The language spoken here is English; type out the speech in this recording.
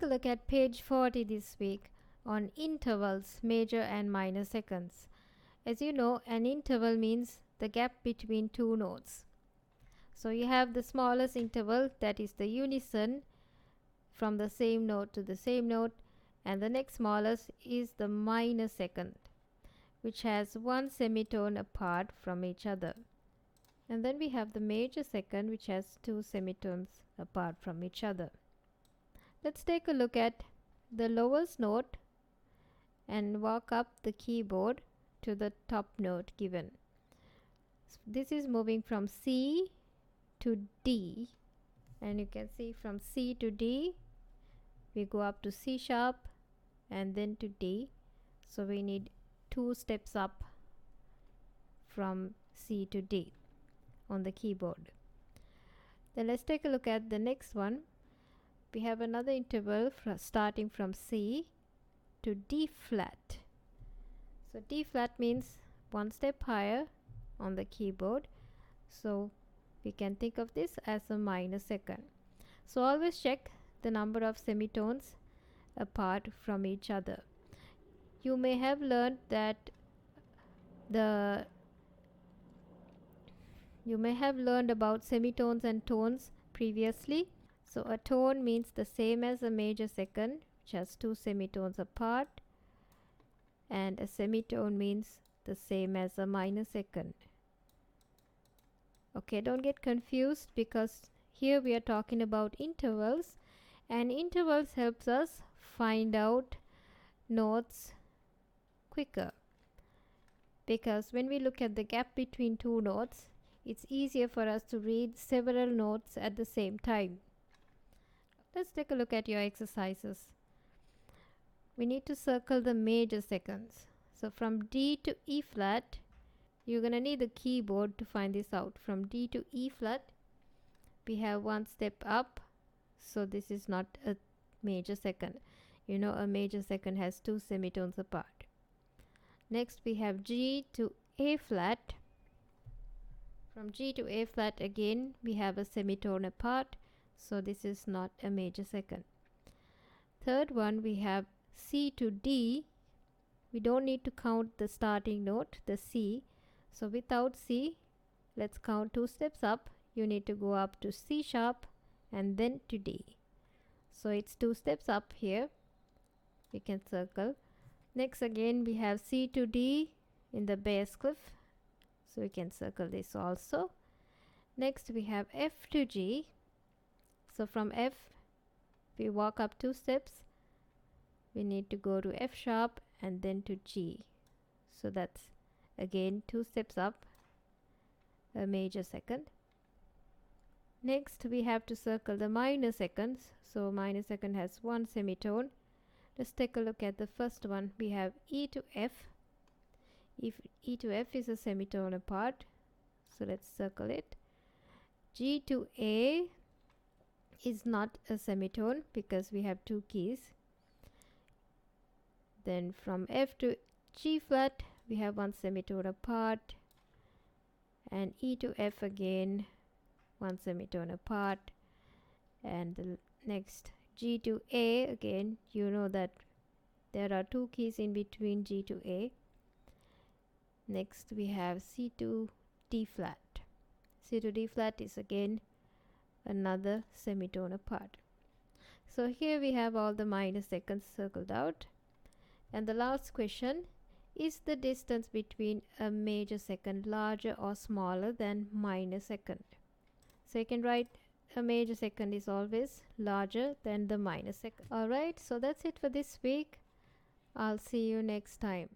look at page 40 this week on intervals, major and minor seconds. As you know, an interval means the gap between two notes. So you have the smallest interval, that is the unison from the same note to the same note, and the next smallest is the minor second, which has one semitone apart from each other. And then we have the major second, which has two semitones apart from each other. Let's take a look at the lowest note and walk up the keyboard to the top note given. This is moving from C to D, and you can see from C to D we go up to C sharp and then to D. So we need 2 steps up from C to D on the keyboard. Then let's take a look at the next one. We have another interval starting from C to D flat. So D flat means 1 step higher on the keyboard. So we can think of this as a minor second. So always check the number of semitones apart from each other. You may have learned about semitones and tones previously. So a tone means the same as a major second, which has 2 semitones apart, and a semitone means the same as a minor second. Okay, don't get confused, because here we are talking about intervals, and intervals helps us find out notes quicker, because when we look at the gap between two notes, it's easier for us to read several notes at the same time. Let's take a look at your exercises. We need to circle the major seconds. So from D to E flat, you're going to need the keyboard to find this out. From D to E flat, we have 1 step up, so this is not a major second. You know, a major second has 2 semitones apart. Next we have G to A flat. From G to A flat again we have a semitone apart, so this is not a major second. Third one, we have C to D. We don't need to count the starting note, the C. So without C, let's count 2 steps up. You need to go up to C sharp and then to D. So it's 2 steps up here. We can circle. Next again we have C to D in the bass clef, so we can circle this also. Next we have F to G. So from F we walk up 2 steps. We need to go to F sharp and then to G. So that's again 2 steps up, a major second. Next we have to circle the minor seconds. So minor second has 1 semitone. Let's take a look at the first one. We have E to F. If E to F is a semitone apart, so let's circle it. G to A is not a semitone because we have 2 keys. Then from F to G flat we have 1 semitone apart, and E to F again 1 semitone apart, and the next G to A, again you know that there are 2 keys in between G to A. Next we have C to D flat. C to D flat is again another semitone apart. So here we have all the minor seconds circled out. And the last question, is the distance between a major second larger or smaller than minor second? So you can write a major second is always larger than the minor second. Alright, so that's it for this week. I'll see you next time.